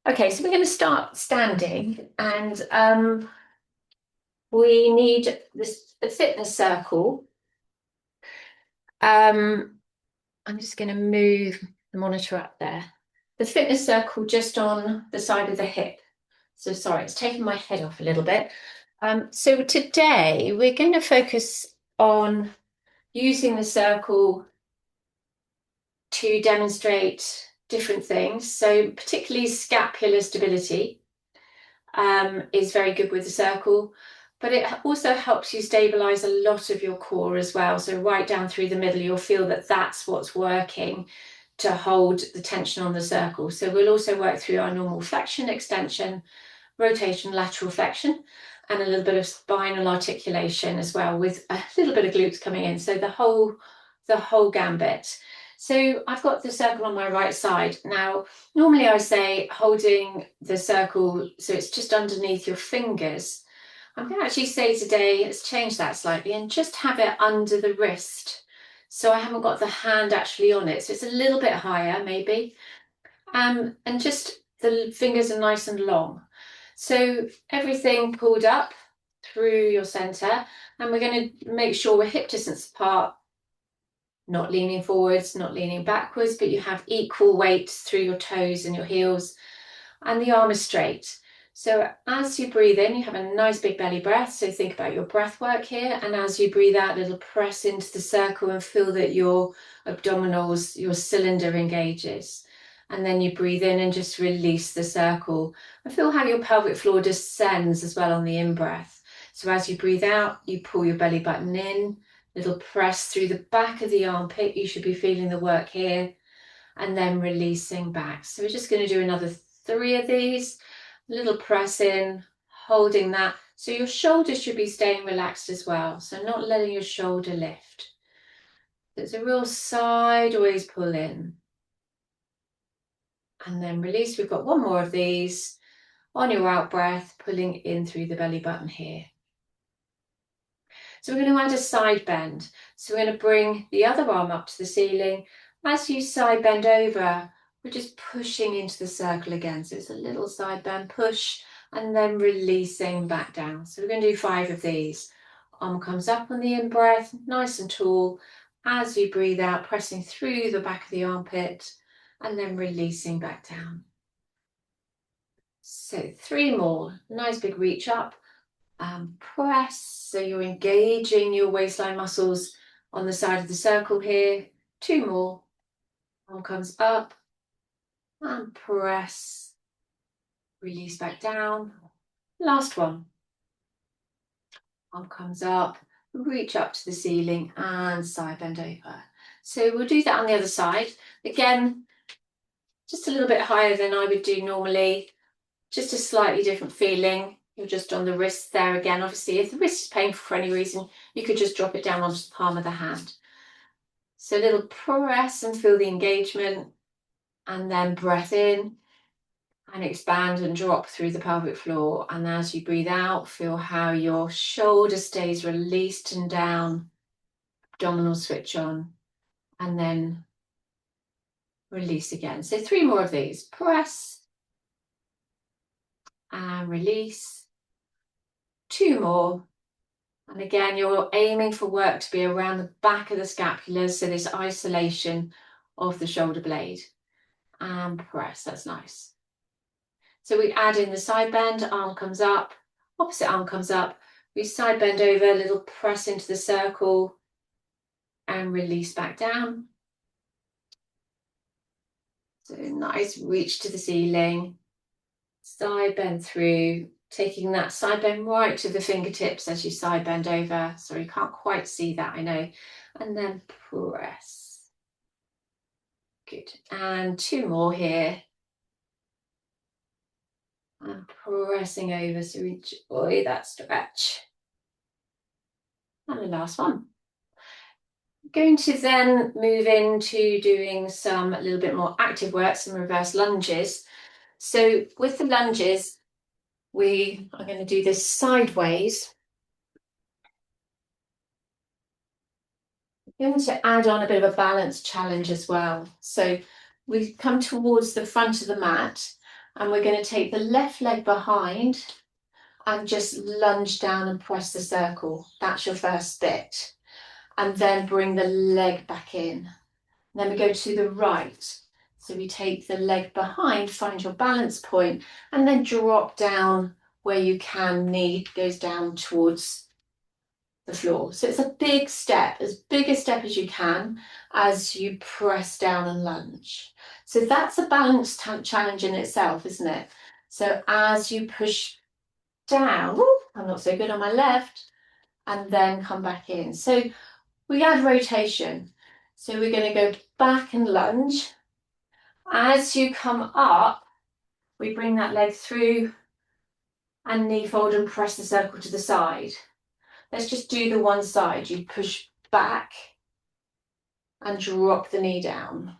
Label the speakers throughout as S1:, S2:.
S1: Okay, so we're going to start standing, and we need the fitness circle. I'm just going to move the monitor up there. The fitness circle just on the side of the hip. So sorry, it's taken my head off a little bit. So today we're going to focus on using the circle to demonstrate different things. So particularly scapular stability is very good with the circle, but it also helps you stabilize a lot of your core as well. So right down through the middle, you'll feel that that's what's working to hold the tension on the circle. So we'll also work through our normal flexion, extension, rotation, lateral flexion, and a little bit of spinal articulation as well, with a little bit of glutes coming in. So the whole gambit. So I've got the circle on my right side. Now, normally I say holding the circle so it's just underneath your fingers. I'm going to actually say today, let's change that slightly and just have it under the wrist. So I haven't got the hand actually on it. So it's a little bit higher maybe. And just the fingers are nice and long. So everything pulled up through your center, and we're going to make sure we're hip distance apart, not leaning forwards, not leaning backwards, but you have equal weight through your toes and your heels, and the arm is straight. So as you breathe in, you have a nice big belly breath. So think about your breath work here. And as you breathe out, a little press into the circle and feel that your abdominals, your cylinder engages. And then you breathe in and just release the circle. And feel how your pelvic floor descends as well on the in-breath. So as you breathe out, you pull your belly button in, little press through the back of the armpit. You should be feeling the work here. And then releasing back. So we're just going to do another 3 of these. Little press in, holding that. So your shoulders should be staying relaxed as well. So not letting your shoulder lift. There's a real sideways pull in. And then release. We've got 1 more of these. On your out breath, pulling in through the belly button here. So we're going to add a side bend. So we're going to bring the other arm up to the ceiling. As you side bend over, we're just pushing into the circle again. So it's a little side bend push and then releasing back down. So we're going to do 5 of these. Arm comes up on the in-breath, nice and tall. As you breathe out, pressing through the back of the armpit and then releasing back down. So 3 more. Nice big reach up. Press, so you're engaging your waistline muscles on the side of the circle here. 2 more. Arm comes up and press. Release back down. Last one. Arm comes up, reach up to the ceiling and side bend over. So we'll do that on the other side. Again, just a little bit higher than I would do normally. Just a slightly different feeling. You're just on the wrist there again. Obviously, if the wrist is painful for any reason, you could just drop it down onto the palm of the hand. So a little press and feel the engagement, and then breath in and expand and drop through the pelvic floor. And as you breathe out, feel how your shoulder stays released and down, abdominal switch on, and then release again. So 3 more of these. Press and release. 2 more. And again, you're aiming for work to be around the back of the scapula, so this isolation of the shoulder blade. And press, that's nice. So we add in the side bend, arm comes up, opposite arm comes up. We side bend over, a little press into the circle and release back down. So nice reach to the ceiling, side bend through, taking that side bend right to the fingertips as you side bend over. Sorry, you can't quite see that, I know. And then press. Good. And 2 more here. And pressing over, so enjoy that stretch. And the last one. Going to then move into doing some a little bit more active work, some reverse lunges. So with the lunges, we are going to do this sideways. I'm going to add on a bit of a balance challenge as well. So we come towards the front of the mat And we're going to take the left leg behind and just lunge down and press the circle. That's your first bit. And then bring the leg back in. Then we go to the right. So we take the leg behind, find your balance point, and then drop down where you can. Knee goes down towards the floor. So it's a big step, as big a step as you can as you press down and lunge. So that's a balance challenge in itself, isn't it? So as you push down, I'm not so good on my left, and then come back in. So we add rotation. So we're going to go back and lunge. As you come up, we bring that leg through and knee fold and press the circle to the side. Let's just do the one side. You push back and drop the knee down.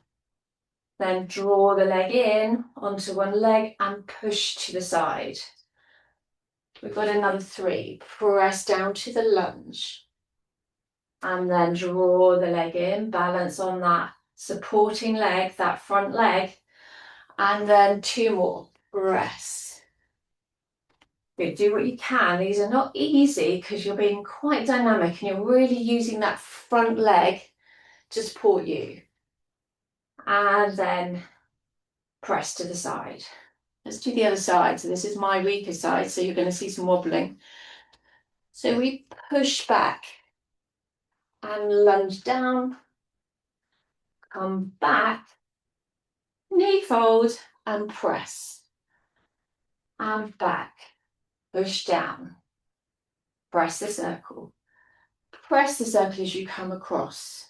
S1: Then draw the leg in onto one leg and push to the side. We've got another 3. Press down to the lunge. And then draw the leg in, balance on that supporting leg, that front leg. And then 2 more. Press. Good, do what you can. These are not easy because you're being quite dynamic and you're really using that front leg to support you. And then press to the side. Let's do the other side. So this is my weaker side, so you're going to see some wobbling. So we push back and lunge down, come back, knee fold and press. And back, push down, press the circle. Press the circle as you come across.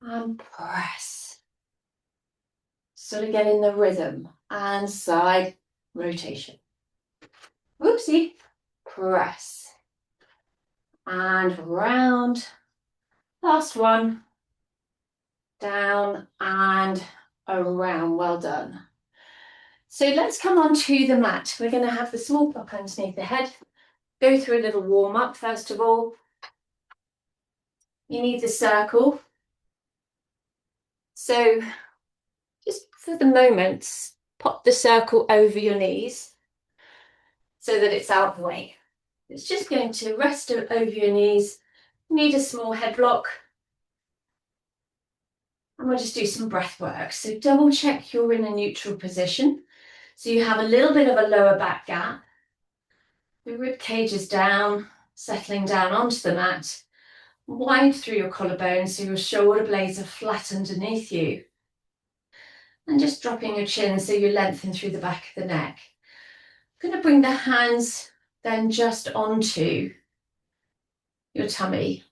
S1: And press. Sort of get in the rhythm. And side rotation. Whoopsie. Press. And round. Last one. Down and around. Well done. So let's come on to the mat. We're going to have the small block underneath the head. Go through a little warm up first of all. You need the circle. So just for the moment, pop the circle over your knees so that it's out of the way. It's just going to rest over your knees. You need a small head block. And we'll just do some breath work. So double check you're in a neutral position. So you have a little bit of a lower back gap. The rib cage is down, settling down onto the mat. Wind through your collarbone so your shoulder blades are flat underneath you. And just dropping your chin so you lengthen through the back of the neck. I'm going to bring the hands then just onto your tummy.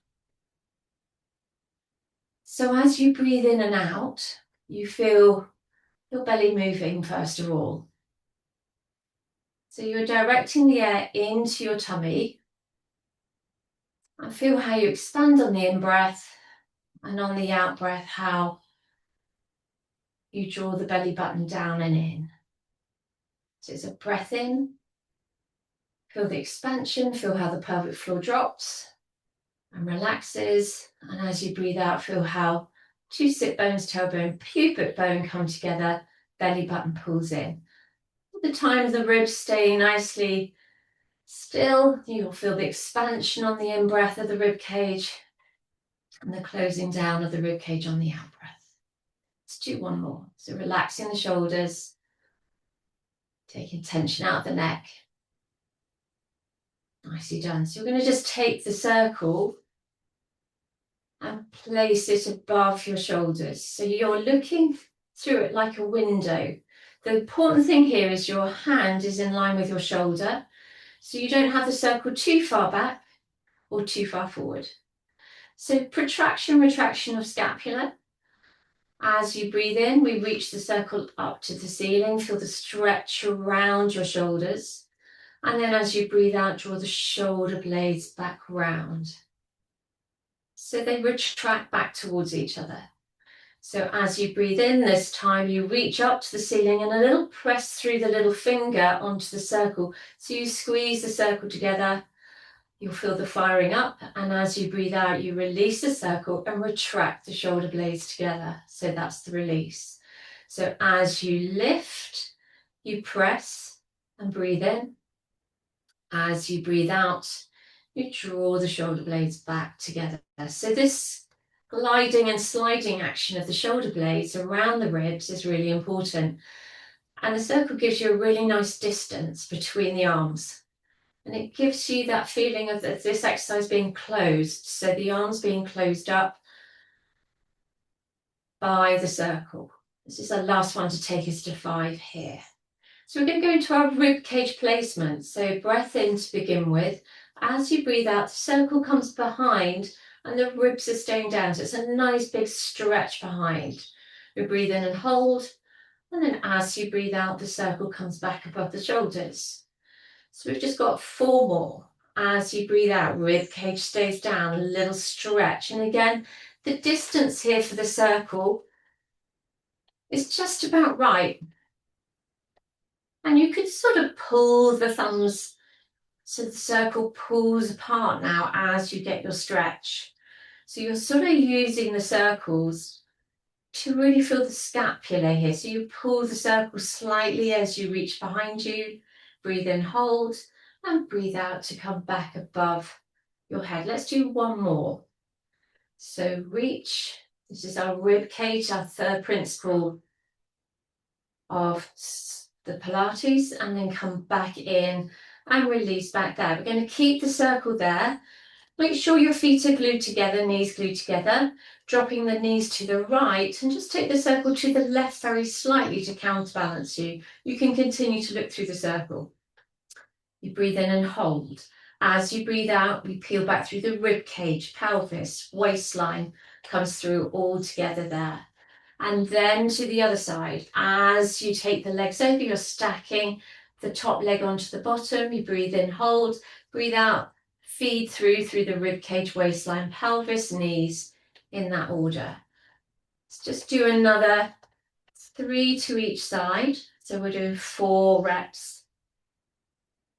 S1: So as you breathe in and out, you feel your belly moving first of all. So you're directing the air into your tummy. And feel how you expand on the in-breath and on the out-breath, how you draw the belly button down and in. So it's a breath in. Feel the expansion, feel how the pelvic floor drops and relaxes. And as you breathe out, feel how 2 sit bones, tailbone, pubic bone come together, belly button pulls in. At the time the ribs stay nicely still, you'll feel the expansion on the in-breath of the rib cage and the closing down of the rib cage on the out-breath. Let's do one more. So relaxing the shoulders, taking tension out of the neck. Nicely done. So you're going to just take the circle and place it above your shoulders. So you're looking through it like a window. The important thing here is your hand is in line with your shoulder. So you don't have the circle too far back or too far forward. So protraction, retraction of scapula. As you breathe in, we reach the circle up to the ceiling. Feel the stretch around your shoulders. And then as you breathe out, draw the shoulder blades back round. So they retract back towards each other. So as you breathe in this time, you reach up to the ceiling and a little press through the little finger onto the circle. So you squeeze the circle together. You'll feel the firing up. And as you breathe out, you release the circle and retract the shoulder blades together. So that's the release. So as you lift, you press and breathe in. As you breathe out, you draw the shoulder blades back together. So this gliding and sliding action of the shoulder blades around the ribs is really important. And the circle gives you a really nice distance between the arms. And it gives you that feeling of this exercise being closed. So the arms being closed up by the circle. This is our last one to take us to 5 here. So we're going to go into our rib cage placement. So breath in to begin with. As you breathe out, the circle comes behind and the ribs are staying down. So it's a nice big stretch behind. We breathe in and hold. And then as you breathe out, the circle comes back above the shoulders. So we've just got 4 more. As you breathe out, rib cage stays down, a little stretch. And again, the distance here for the circle is just about right. And you could sort of pull the thumbs so the circle pulls apart now as you get your stretch. So you're sort of using the circles to really feel the scapula here. So you pull the circle slightly as you reach behind you, breathe in, hold, and breathe out to come back above your head. Let's do 1 more. So reach, this is our rib cage, our 3rd principle of the Pilates, and then come back in and release back there. We're going to keep the circle there. Make sure your feet are glued together, knees glued together, dropping the knees to the right, and just take the circle to the left very slightly to counterbalance you. You can continue to look through the circle. You breathe in and hold. As you breathe out, we peel back through the rib cage, pelvis, waistline comes through all together there. And then to the other side, as you take the legs over, you're stacking the top leg onto the bottom. You breathe in, hold, breathe out, feed through the rib cage, waistline, pelvis, knees, in that order. Let's just do another 3 to each side. So we're doing 4 reps.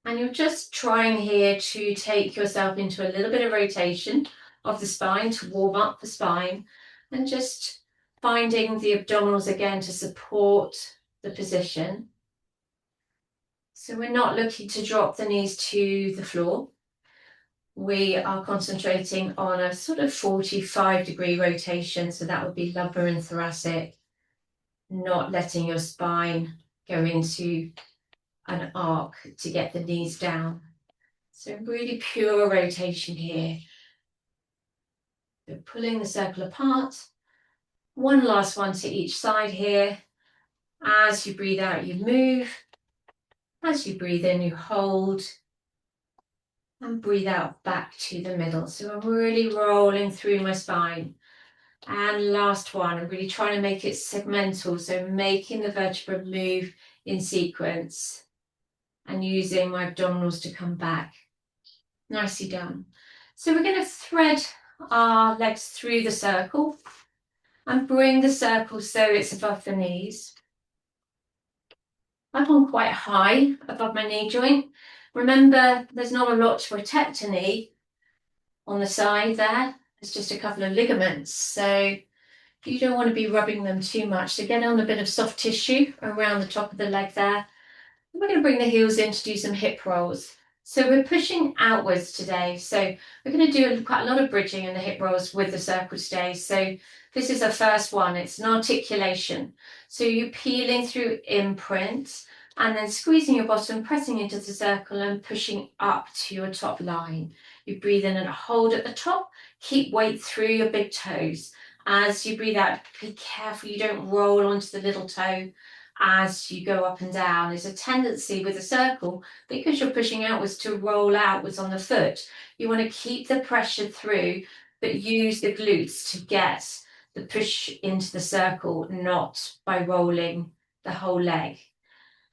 S1: And you're just trying here to take yourself into a little bit of rotation of the spine to warm up the spine, and just finding the abdominals again to support the position. So we're not looking to drop the knees to the floor. We are concentrating on a sort of 45-degree rotation. So that would be lumbar and thoracic, not letting your spine go into an arc to get the knees down. So really pure rotation here. So pulling the circle apart. 1 last one to each side here. As you breathe out, you move. As you breathe in, you hold. And breathe out back to the middle. So I'm really rolling through my spine. And last one, I'm really trying to make it segmental. So making the vertebra move in sequence and using my abdominals to come back. Nicely done. So we're going to thread our legs through the circle and bring the circle so it's above the knees. Up on quite high above my knee joint. Remember, there's not a lot to protect a knee on the side there. There's just a couple of ligaments. So you don't want to be rubbing them too much. So get on a bit of soft tissue around the top of the leg there. And we're going to bring the heels in to do some hip rolls. So we're pushing outwards today. So we're going to do quite a lot of bridging in the hip rolls with the circle today. So this is our first one. It's an articulation. So you're peeling through imprint and then squeezing your bottom, pressing into the circle and pushing up to your top line. You breathe in and hold at the top. Keep weight through your big toes. As you breathe out, be careful you don't roll onto the little toe as you go up and down. There's a tendency with a circle, because you're pushing outwards, to roll outwards on the foot. You want to keep the pressure through, but use the glutes to get the push into the circle, not by rolling the whole leg.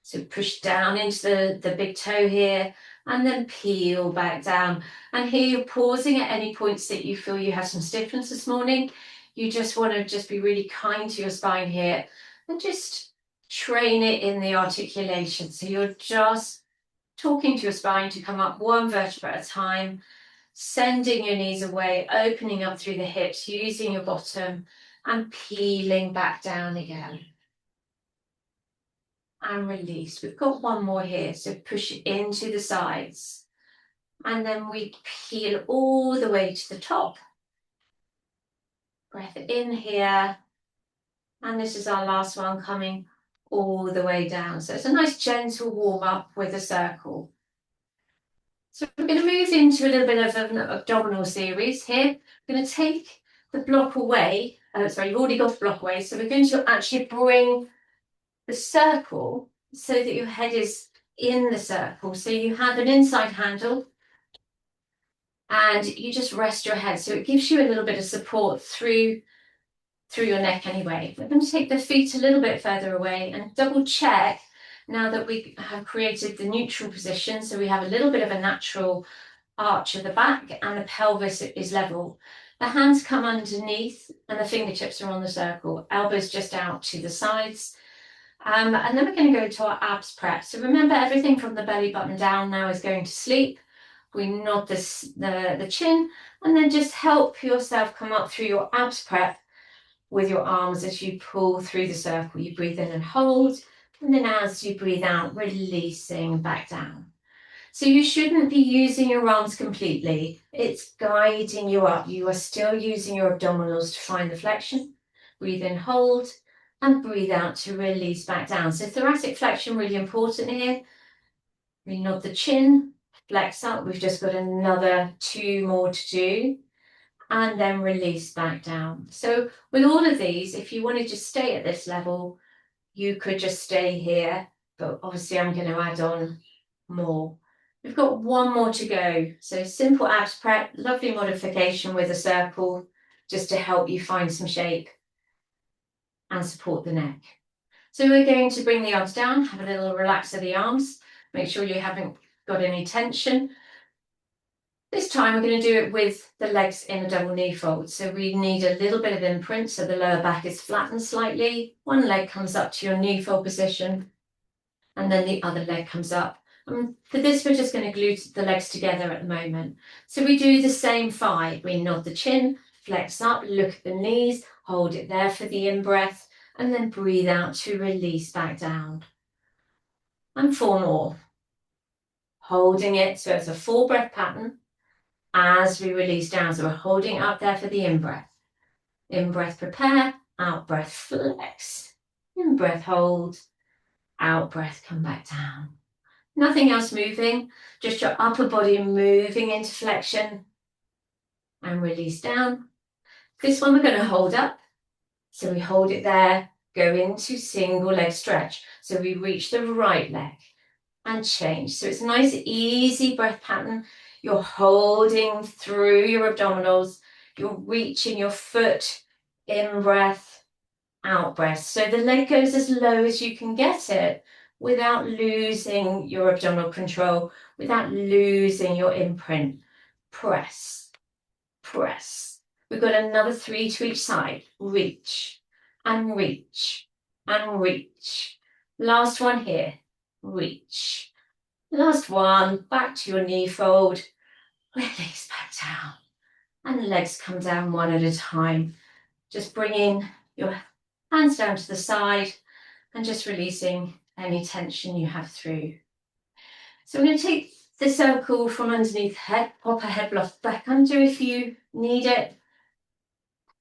S1: So push down into the big toe here, and then peel back down. And here you're pausing at any points that you feel you have some stiffness this morning. You just want to just be really kind to your spine here and just train it in the articulation. So you're just talking to your spine to come up 1 vertebra at a time, sending your knees away, opening up through the hips, using your bottom, and peeling back down again. and release. We've got one more here, so push it into the sides. And then we peel all the way to the top. Breath in here. And this is our last one, coming all the way down. So it's a nice gentle warm up with a circle. So we're going to move into a little bit of an abdominal series here. We're going to take the block away. Sorry, you've already got the block away. So we're going to actually bring the circle so that your head is in the circle. So you have an inside handle and you just rest your head. So it gives you a little bit of support through your neck anyway. We're going to take the feet a little bit further away and double check now that we have created the neutral position. So we have a little bit of a natural arch of the back and the pelvis is level. The hands come underneath and the fingertips are on the circle, elbows just out to the sides. And then we're going to go to our abs prep. So remember, everything from the belly button down now is going to sleep. We nod the chin and then just help yourself come up through your abs prep with your arms as you pull through the circle. You breathe in and hold, and then as you breathe out, releasing back down. So you shouldn't be using your arms completely. It's guiding you up. You are still using your abdominals to find the flexion. Breathe in, hold, and breathe out to release back down. So thoracic flexion, really important here. We nod the chin, flex up. We've just got another 2 more to do. And then release back down. So with all of these, if you wanted to stay at this level, you could just stay here. But obviously I'm going to add on more. We've got one more to go. So simple abs prep, lovely modification with a circle, just to help you find some shape and support the neck. So we're going to bring the arms down, have a little relax of the arms. Make sure you haven't got any tension. This time we're going to do it with the legs in a double knee fold. So we need a little bit of imprint so the lower back is flattened slightly. One leg comes up to your knee fold position and then the other leg comes up. And for this, we're just going to glue the legs together at the moment. So we do the same 5. We nod the chin, flex up, look at the knees, hold it there for the in-breath, and then breathe out to release back down. And 4 more. Holding it, so it's a 4-breath pattern as we release down. So we're holding up there for the in-breath. In-breath, prepare, out-breath, flex. In-breath, hold, out-breath, come back down. Nothing else moving, just your upper body moving into flexion and release down. This one we're going to hold up. So we hold it there, go into single leg stretch. So we reach the right leg and change. So it's a nice, easy breath pattern. You're holding through your abdominals. You're reaching your foot, in breath, out breath. So the leg goes as low as you can get it without losing your abdominal control, without losing your imprint. Press, press. We've got another 3 to each side. Reach and reach and reach. Last one here. Reach. Last one, back to your knee fold, release back down, and legs come down one at a time. Just bringing your hands down to the side and just releasing any tension you have through. So we're going to take the circle from underneath head, pop a head block back under if you need it.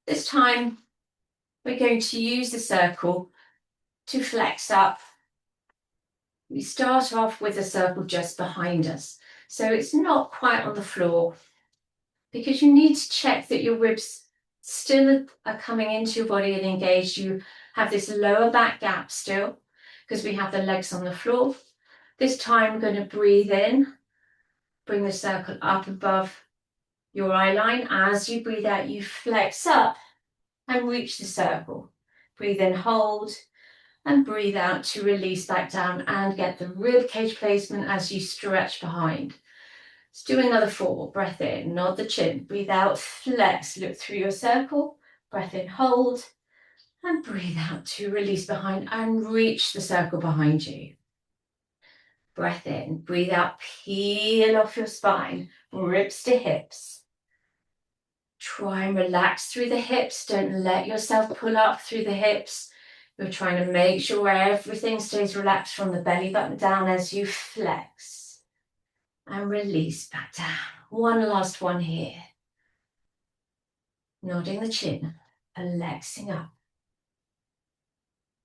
S1: This time we're going to use the circle to flex up. We start off with a circle just behind us. So it's not quite on the floor because you need to check that your ribs still are coming into your body and engaged. You have this lower back gap still because we have the legs on the floor. This time we're going to breathe in, bring the circle up above your eye line. As you breathe out, you flex up and reach the circle. Breathe in, hold, and breathe out to release back down and get the rib cage placement as you stretch behind. Let's do another 4. Breath in, nod the chin, breathe out, flex, look through your circle, breath in, hold, and breathe out to release behind and reach the circle behind you. Breath in, breathe out, peel off your spine, ribs to hips. Try and relax through the hips, don't let yourself pull up through the hips. You're trying to make sure everything stays relaxed from the belly button down as you flex and release back down. One last one here. Nodding the chin, flexing up.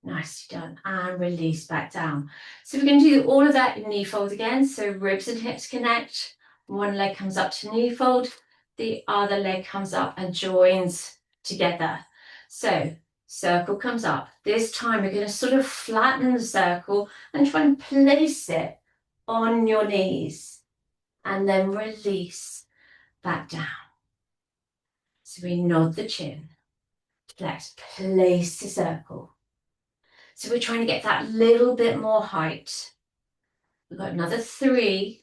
S1: Nicely done. And release back down. So we're going to do all of that in knee fold again. So ribs and hips connect. One leg comes up to knee fold. The other leg comes up and joins together. So circle comes up. This time we're going to sort of flatten the circle and try and place it on your knees. And then release back down. So we nod the chin. Flex, place the circle. So we're trying to get that little bit more height. We've got another 3.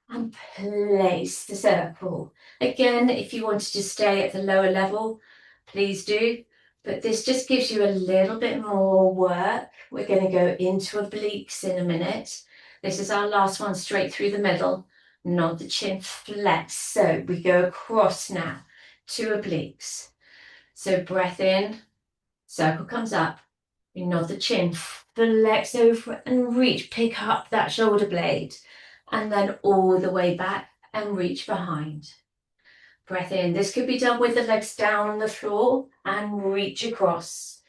S1: And place the circle. Again, if you wanted to stay at the lower level, please do. But this just gives you a little bit more work. We're going to go into obliques in a minute. This is our last one, straight through the middle. Nod the chin, flex. So we go across now to obliques. So breath in, circle comes up. We nod the chin, flex over and reach, pick up that shoulder blade. And then all the way back and reach behind. Breath in. This could be done with the legs down on the floor and reach across.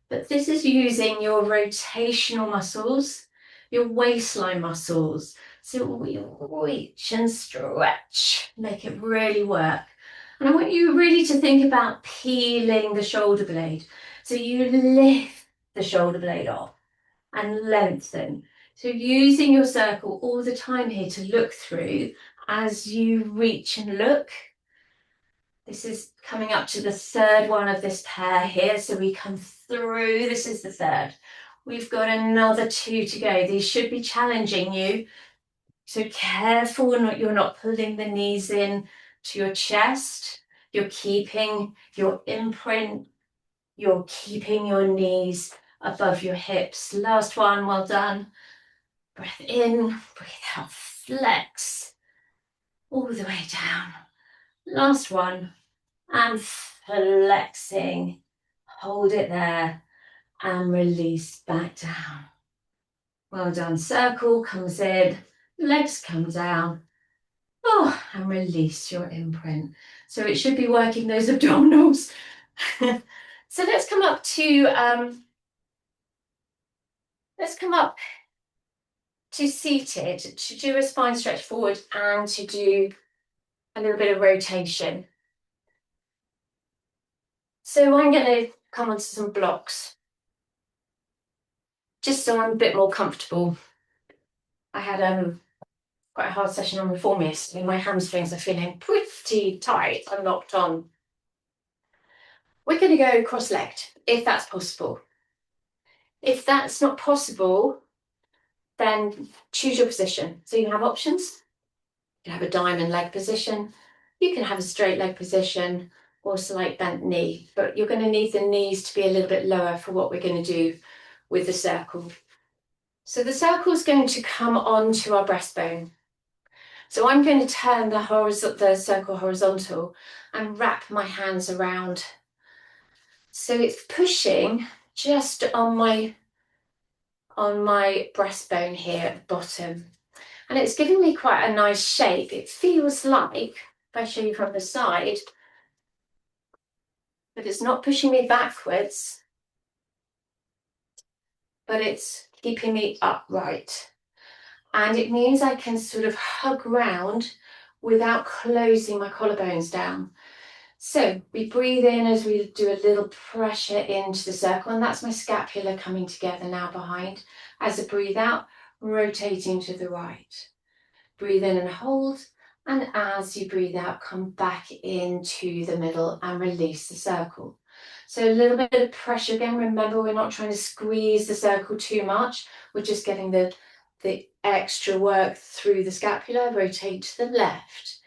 S1: But this is using your rotational muscles, your waistline muscles. So we reach and stretch, make it really work. And I want you really to think about peeling the shoulder blade. So you lift the shoulder blade off and lengthen. So using your circle all the time here to look through as you reach and look. This is coming up to the 3rd one of this pair here. So we come through. This is the 3rd. We've got another 2 to go. These should be challenging you. So careful you're not pulling the knees in to your chest. You're keeping your imprint. You're keeping your knees above your hips. Last one, well done. Breath in, breathe out, flex all the way down. Last one, and flexing. Hold it there and release back down. Well done. Circle comes in, legs come down. Oh, and release your imprint. So it should be working those abdominals. So let's come up to seated, to do a spine stretch forward and to do a little bit of rotation. So I'm going to come onto some blocks, just so I'm a bit more comfortable. I had quite a hard session on reform yesterday. My hamstrings are feeling pretty tight and locked on. We're going to go cross-legged, if that's possible. If that's not possible, then choose your position. So you have options. You can have a diamond leg position. You can have a straight leg position or slight bent knee, but you're going to need the knees to be a little bit lower for what we're going to do with the circle. So the circle is going to come onto our breastbone. So I'm going to turn the circle horizontal and wrap my hands around. So it's pushing just on my breastbone here at the bottom. And it's giving me quite a nice shape. It feels like, if I show you from the side, that it's not pushing me backwards, but it's keeping me upright. And it means I can sort of hug round without closing my collarbones down. So we breathe in as we do a little pressure into the circle, and that's my scapula coming together now behind. As I breathe out, rotating to the right. Breathe in and hold, and as you breathe out, come back into the middle and release the circle. So a little bit of pressure again. Remember, we're not trying to squeeze the circle too much. We're just getting the extra work through the scapula. Rotate to the left.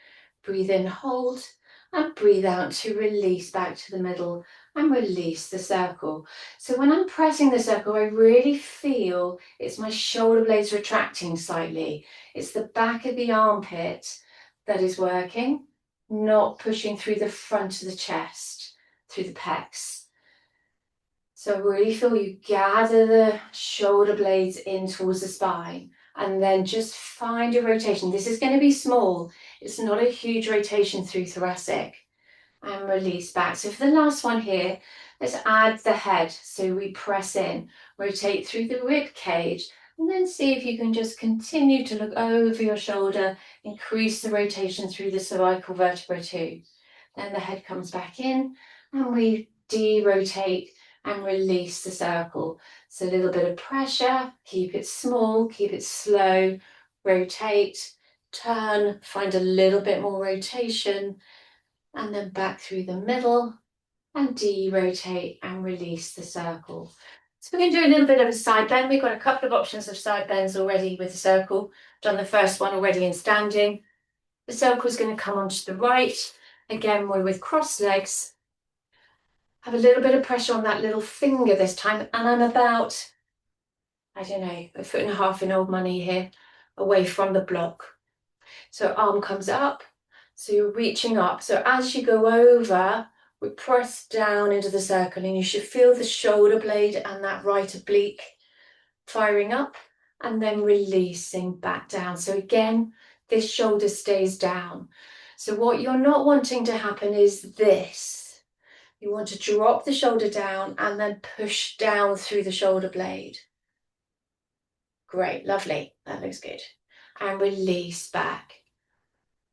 S1: Breathe in, hold, and breathe out to release back to the middle and release the circle. So when I'm pressing the circle, I really feel it's my shoulder blades retracting slightly. It's the back of the armpit that is working, not pushing through the front of the chest, through the pecs. So really feel you gather the shoulder blades in towards the spine and then just find your rotation. This is going to be small. It's not a huge rotation through thoracic. And release back. So for the last one here, let's add the head. So we press in, rotate through the rib cage, and then see if you can just continue to look over your shoulder, increase the rotation through the cervical vertebra too. Then the head comes back in and we de-rotate and release the circle. So a little bit of pressure, keep it small, keep it slow, rotate, turn, find a little bit more rotation, and then back through the middle and de-rotate and release the circle. So we're going to do a little bit of a side bend. We've got a couple of options of side bends already with the circle. Done the first one already in standing. The circle is going to come onto the right. Again, we're with crossed legs. Have a little bit of pressure on that little finger this time, and I'm about, I don't know, 1.5 foot in old money here, away from the block. So arm comes up, so you're reaching up. So as you go over, we press down into the circle and you should feel the shoulder blade and that right oblique firing up and then releasing back down. So again, this shoulder stays down. So what you're not wanting to happen is this. You want to drop the shoulder down and then push down through the shoulder blade. Great, lovely, that looks good. And release back.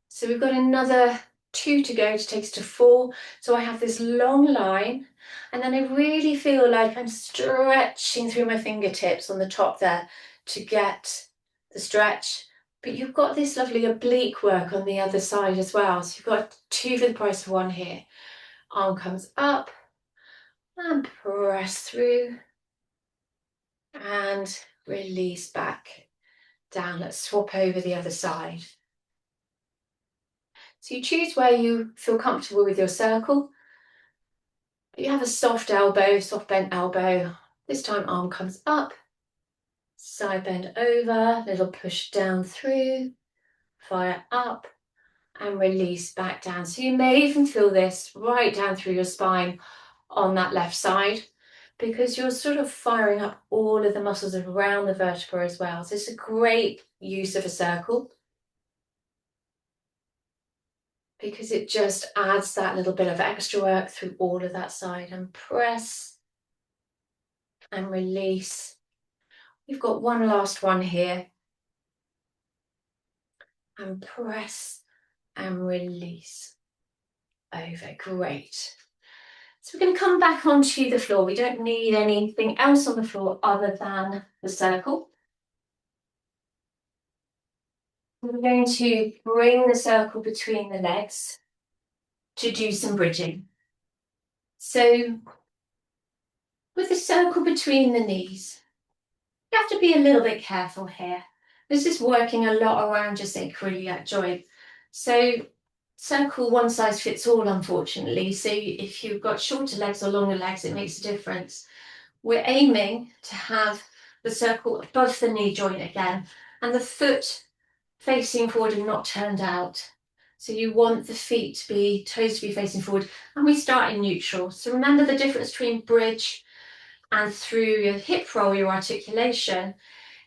S1: So we've got another 2 to go to take us to 4. So I have this long line and then I really feel like I'm stretching through my fingertips on the top there to get the stretch. But you've got this lovely oblique work on the other side as well. So you've got 2 for the price of 1 here. Arm comes up and press through and release back down. Let's swap over the other side. So you choose where you feel comfortable with your circle. You have a soft elbow, soft bent elbow. This time arm comes up, side bend over, little push down through, fire up and release back down. So you may even feel this right down through your spine on that left side because you're sort of firing up all of the muscles around the vertebra as well. So it's a great use of a circle, because it just adds that little bit of extra work through all of that side. And press and release. We've got one last one here. And press and release. Over, great. So we're going to come back onto the floor. We don't need anything else on the floor other than the circle. We're going to bring the circle between the legs to do some bridging. So with the circle between the knees, you have to be a little bit careful here. This is working a lot around your sacroiliac joint. So circle one size fits all, unfortunately. So if you've got shorter legs or longer legs, it makes a difference. We're aiming to have the circle above the knee joint again, and the foot facing forward and not turned out. So you want the feet to be, toes to be facing forward, and we start in neutral. So remember the difference between bridge and through your hip roll, your articulation,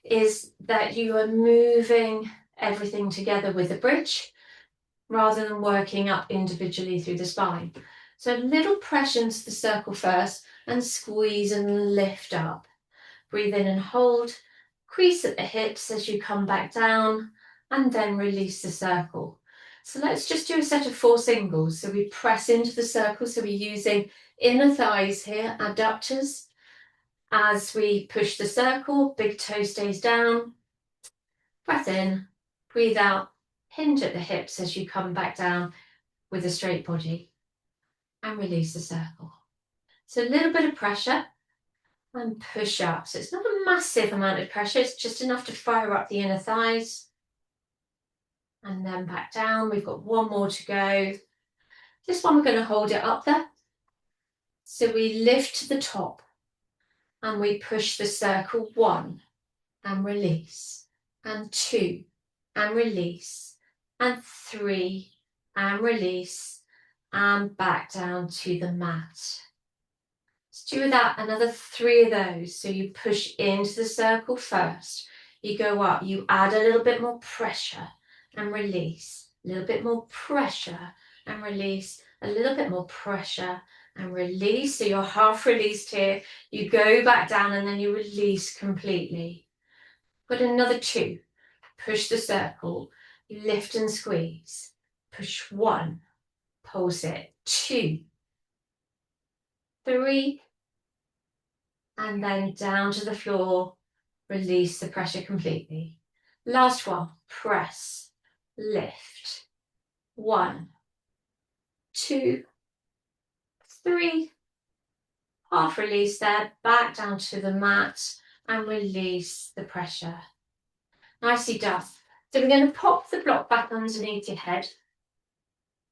S1: is that you are moving everything together with the bridge rather than working up individually through the spine. So a little pressure into the circle first and squeeze and lift up. Breathe in and hold, crease at the hips as you come back down, and then release the circle. So let's just do a set of 4 singles. So we press into the circle, so we're using inner thighs here, adductors. As we push the circle, big toe stays down. Breath in, breathe out, hinge at the hips as you come back down with a straight body, and release the circle. So a little bit of pressure and push up. So it's not a massive amount of pressure, it's just enough to fire up the inner thighs. And then back down. We've got 1 more to go. This one we're going to hold it up there. So we lift to the top and we push the circle 1 and release, and 2 and release, and 3 and release, and back down to the mat. Let's do that, another 3 of those. So you push into the circle first. You go up, you add a little bit more pressure and release. A little bit more pressure and release. A little bit more pressure and release. So you're half released here. You go back down and then you release completely. Put another 2. Push the circle. Lift and squeeze. Push 1. Pulse it. 2. 3. And then down to the floor. Release the pressure completely. Last one. Press. Lift. 1. 2. 3. Half release there. Back down to the mat. And release the pressure. Nicely done. So we're going to pop the block back underneath your head.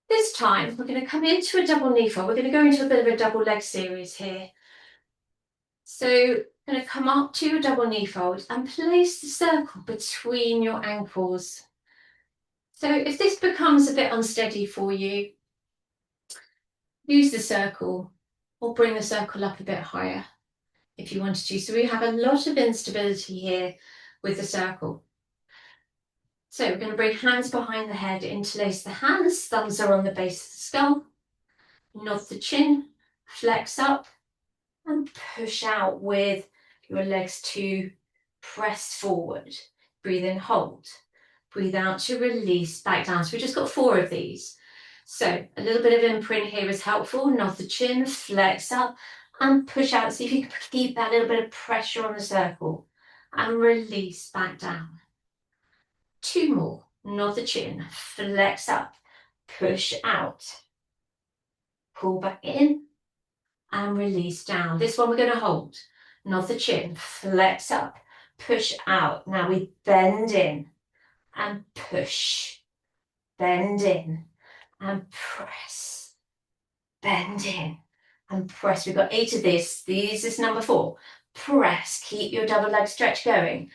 S1: This time we're going to come into a double knee fold. We're going to go into a bit of a double leg series here. So I'm going to come up to your double knee fold and place the circle between your ankles. So if this becomes a bit unsteady for you, use the circle or bring the circle up a bit higher if you wanted to. So we have a lot of instability here with the circle. So we're going to bring hands behind the head, interlace the hands, thumbs are on the base of the skull, nod the chin, flex up and push out with your legs to press forward. Breathe in, hold. Breathe out to release, back down. So we've just got 4 of these. So a little bit of imprint here is helpful. Nod the chin, flex up and push out. See if you can keep that little bit of pressure on the circle and release back down. 2 more. Nod the chin, flex up, push out. Pull back in and release down. This one we're going to hold. Nod the chin, flex up, push out. Now we bend in and push. Bend in and press. Bend in and press. We've got 8 of this. This is number 4. Press. Keep your double leg stretch going.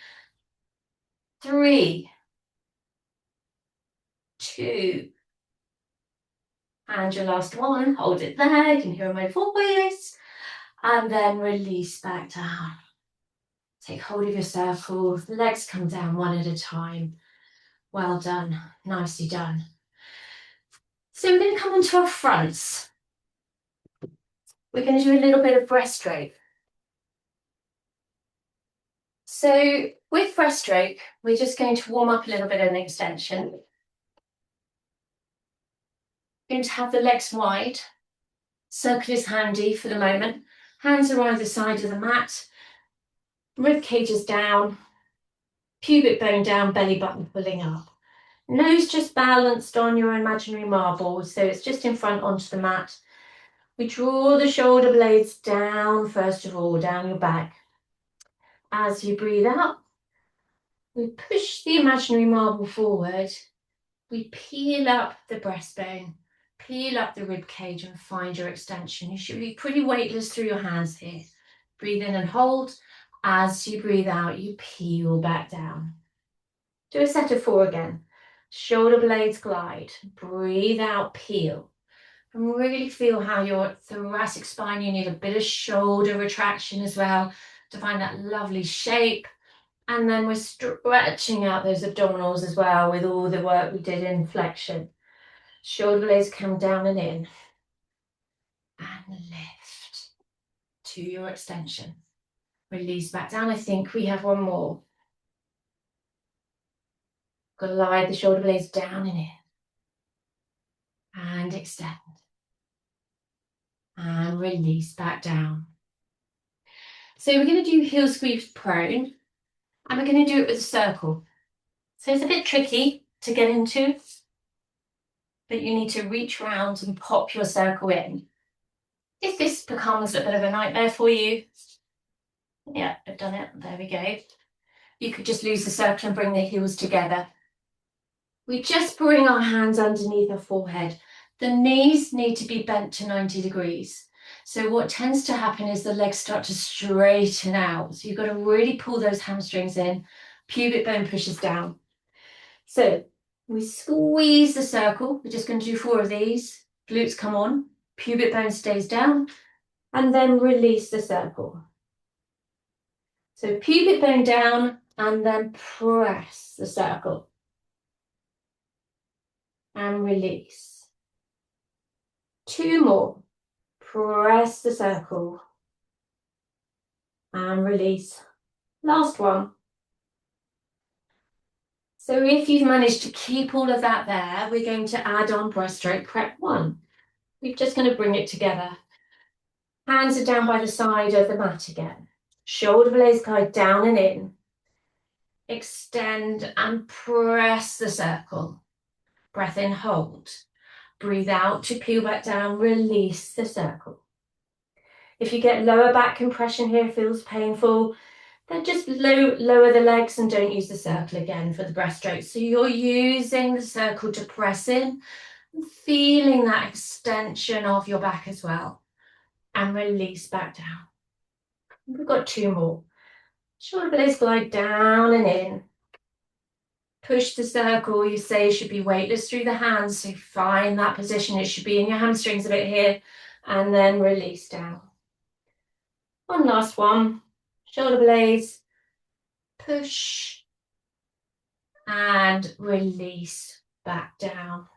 S1: 3, 2, and your last one. Hold it there. You can hear my voice. And then release back down. Take hold of your circle. The legs come down one at a time. Well done. Nicely done. So we're going to come onto our fronts. We're going to do a little bit of breaststroke. So with breaststroke, we're just going to warm up a little bit of an extension. Going to have the legs wide. Circle is handy for the moment. Hands are either side of the mat. Rib cage is down. Pubic bone down, belly button pulling up. Nose just balanced on your imaginary marble, so it's just in front onto the mat. We draw the shoulder blades down, first of all, down your back. As you breathe out, we push the imaginary marble forward. We peel up the breastbone, peel up the rib cage and find your extension. You should be pretty weightless through your hands here. Breathe in and hold. As you breathe out, you peel back down. Do a set of 4 again. Shoulder blades glide. Breathe out, peel. And really feel how your thoracic spine, you need a bit of shoulder retraction as well to find that lovely shape. And then we're stretching out those abdominals as well with all the work we did in flexion. Shoulder blades come down and in. And lift to your extension. Release back down. I think we have one more. Glide the shoulder blades down and in. And extend. And release back down. So we're going to do heel squeeze prone. And we're going to do it with a circle. So it's a bit tricky to get into. But you need to reach around and pop your circle in. If this becomes a bit of a nightmare for you, yeah, I've done it. There we go. You could just lose the circle and bring the heels together. We just bring our hands underneath our forehead. The knees need to be bent to 90 degrees. So what tends to happen is the legs start to straighten out. So you've got to really pull those hamstrings in. Pubic bone pushes down. So we squeeze the circle. We're just going to do 4 of these. Glutes come on. Pubic bone stays down. and then release the circle. So pubic bone down and then press the circle. And release. 2 more. Press the circle. And release. Last one. So if you've managed to keep all of that there, we're going to add on breaststroke prep 1. We're just going to bring it together. Hands are down by the side of the mat again. Shoulder blades glide down and in. Extend and press the circle. Breath in, hold. Breathe out to peel back down, release the circle. If you get lower back compression here, feels painful, then just lower the legs and don't use the circle again for the breaststroke. So you're using the circle to press in, and feeling that extension of your back as well. And release back down. We've got 2 more. Shoulder blades glide down and in. Push the circle, you say, should be weightless through the hands. So find that position. It should be in your hamstrings a bit here. And then release down. One last one. Shoulder blades. Push. And release back down.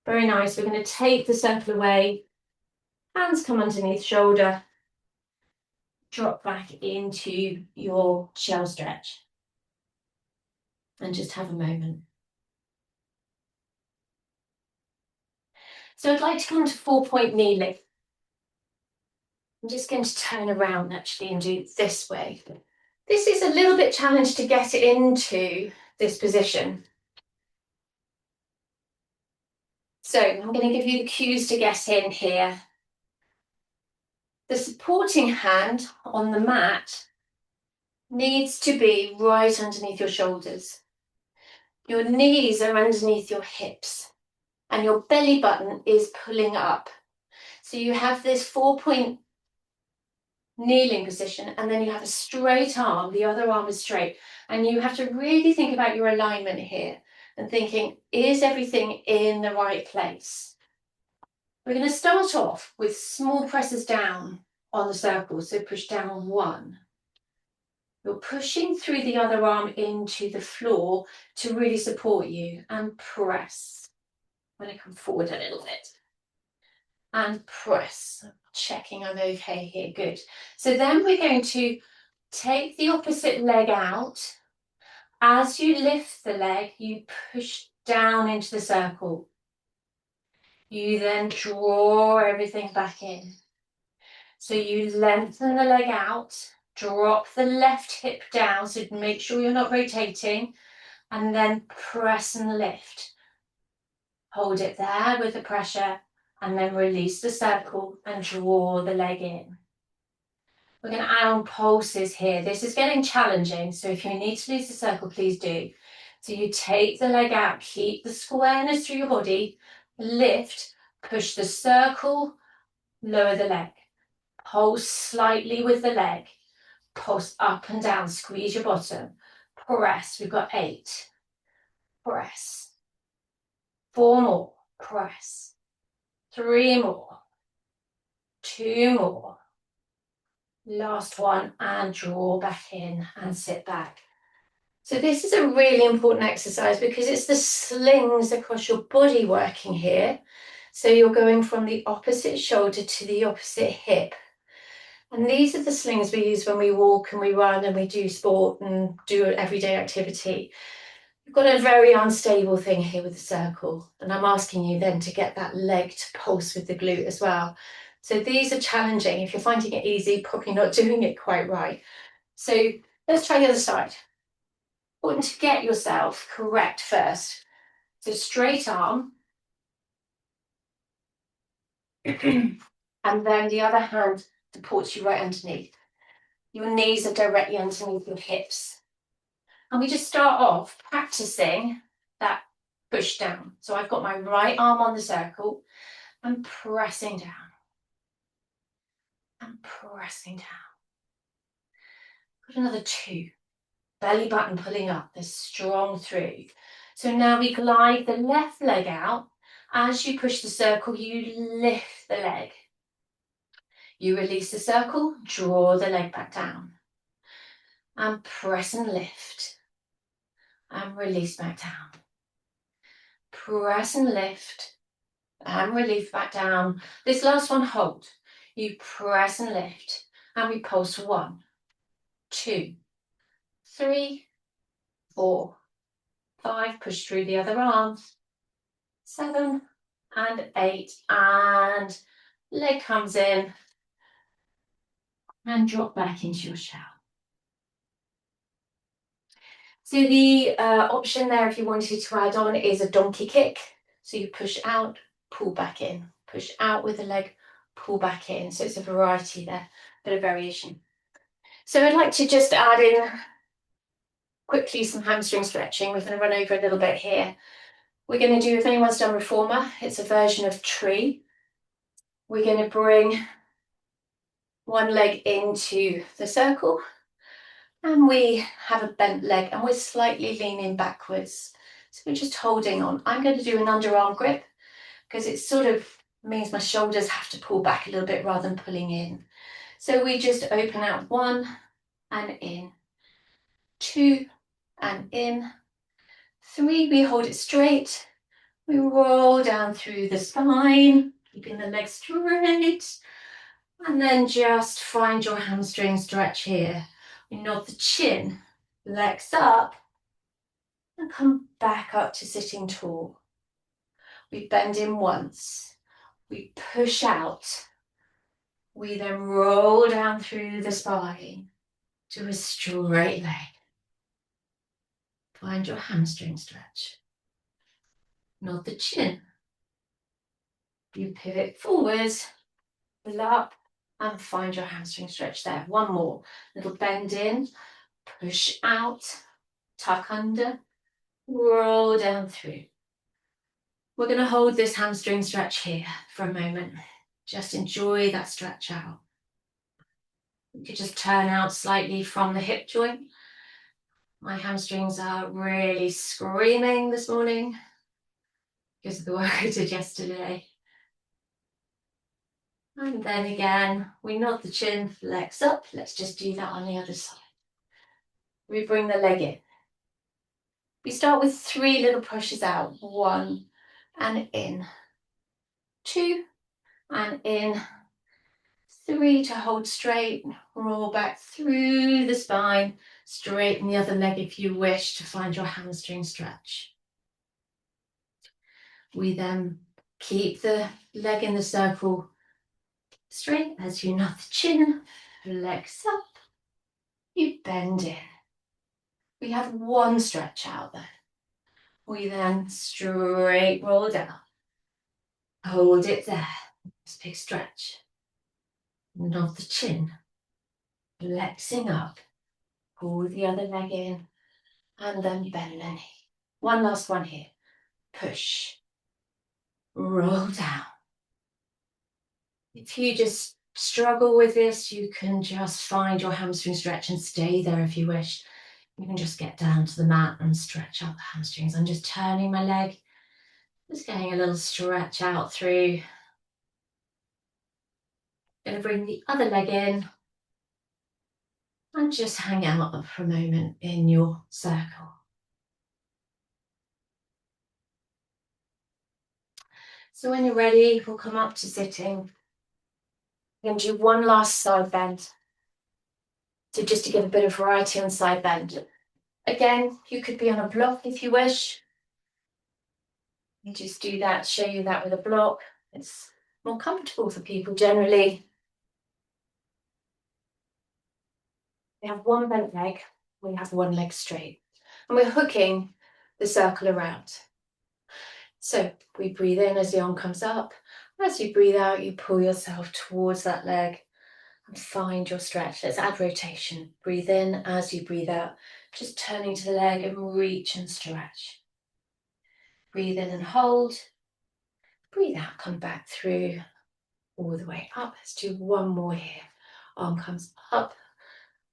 S1: Very nice. We're going to take the circle away. Hands come underneath shoulder. Drop back into your shell stretch. And just have a moment. So I'd like to come to 4-point kneeling. I'm just going to turn around actually and do it this way. This is a little bit challenged to get into this position. So I'm going to give you the cues to get in here. The supporting hand on the mat needs to be right underneath your shoulders. Your knees are underneath your hips and your belly button is pulling up. So you have this 4-point kneeling position and then you have a straight arm, the other arm is straight. And you have to really think about your alignment here and thinking, is everything in the right place? We're going to start off with small presses down on the circle. So push down 1. You're pushing through the other arm into the floor to really support you and press. I'm going to come forward a little bit. And press. Checking I'm okay here. Good. So then we're going to take the opposite leg out. As you lift the leg, you push down into the circle. You then draw everything back in. So you lengthen the leg out, drop the left hip down, so make sure you're not rotating, and then press and lift. Hold it there with the pressure, and then release the circle and draw the leg in. We're going to add on pulses here. This is getting challenging, so if you need to lose the circle, please do. So you take the leg out, keep the squareness through your body, lift, push the circle, lower the leg. Pulse slightly with the leg. Pulse up and down, squeeze your bottom. Press, we've got 8. Press. 4 more, press. 3 more. 2 more. Last one, and draw back in and sit back. So this is a really important exercise because it's the slings across your body working here. So you're going from the opposite shoulder to the opposite hip. And these are the slings we use when we walk and we run and we do sport and do everyday activity. You've got a very unstable thing here with the circle. And I'm asking you then to get that leg to pulse with the glute as well. So these are challenging. If you're finding it easy, probably not doing it quite right. So let's try the other side. Important to get yourself correct first. So straight arm. And then the other hand supports you right underneath. Your knees are directly underneath your hips. And we just start off practicing that push down. So I've got my right arm on the circle and pressing down. And pressing down. Put another 2. Belly button pulling up, this strong through. So now we glide the left leg out. As you push the circle, you lift the leg. You release the circle, draw the leg back down. And press and lift. And release back down. Press and lift. And release back down. This last one, hold. You press and lift. And we pulse 1, 2, 3, 4, 5. Push through the other arm. 7 and 8. And leg comes in. And drop back into your shower. So the option there, if you wanted to add on, is a donkey kick. So you push out, pull back in. Push out with the leg, pull back in. So it's a variety there, bit of variation. So I'd like to just add in quickly some hamstring stretching. We're going to run over a little bit here. We're going to do, if anyone's done reformer, it's a version of tree. We're going to bring one leg into the circle. And we have a bent leg and we're slightly leaning backwards. So we're just holding on. I'm going to do an underarm grip because it sort of means my shoulders have to pull back a little bit rather than pulling in. So we just open out 1 and in, 2 and in, 3, we hold it straight. We roll down through the spine, keeping the legs straight. And then just find your hamstring stretch here. We nod the chin, legs up, and come back up to sitting tall. We bend in once, we push out, we then roll down through the spine to a straight leg. Find your hamstring stretch. Nod the chin. You pivot forwards, pull up, and find your hamstring stretch there. One more. Little bend in, push out, tuck under, roll down through. We're going to hold this hamstring stretch here for a moment. Just enjoy that stretch out. You could just turn out slightly from the hip joint. My hamstrings are really screaming this morning because of the work I did yesterday. And then again, we nod the chin, legs up. Let's just do that on the other side. We bring the leg in. We start with 3 little pushes out. 1 and in. 2 and in. 3 to hold straight. Roll back through the spine. Straighten the other leg if you wish to find your hamstring stretch. We then keep the leg in the circle straight as you nod the chin, legs up, you bend in. We have 1 stretch out there. We then straight roll down. Hold it there. Nice big stretch. Nod the chin, flexing up. Pull the other leg in and then bend the knee. 1 last one here. Push. Roll down. If you just struggle with this, you can just find your hamstring stretch and stay there if you wish. You can just get down to the mat and stretch out the hamstrings. I'm just turning my leg, just getting a little stretch out through. Going to bring the other leg in and just hang out for a moment in your circle. So when you're ready, we'll come up to sitting. We're going to do 1 last side bend. So just to give a bit of variety on side bend. Again, you could be on a block if you wish. You just do that, show you that with a block. It's more comfortable for people generally. We have 1 bent leg, we have 1 leg straight. And we're hooking the circle around. So we breathe in as the arm comes up. As you breathe out, you pull yourself towards that leg and find your stretch. Let's add rotation. Breathe in as you breathe out, just turning to the leg and reach and stretch. Breathe in and hold. Breathe out, come back through all the way up. Let's do 1 more here. Arm comes up,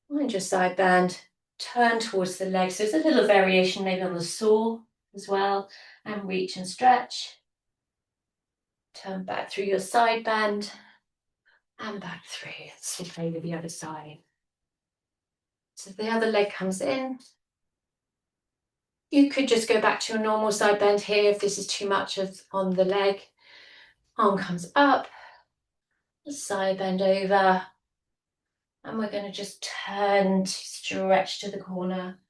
S1: find your side bend, turn towards the leg. So it's a little variation maybe on the saw as well. And reach and stretch. Turn back through your side bend and back through. Slip over the other side. So the other leg comes in. You could just go back to your normal side bend here if this is too much on the leg. Arm comes up, side bend over, and we're going to just turn to stretch to the corner,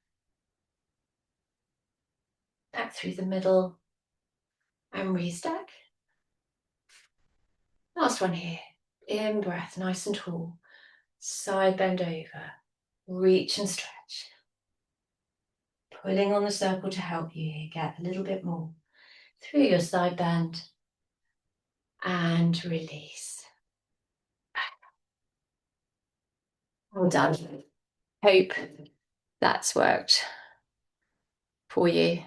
S1: back through the middle, and restack. Last one here. In breath, nice and tall. Side bend over, reach and stretch. Pulling on the circle to help you get a little bit more through your side bend, and release. Well done. Hope that's worked for you.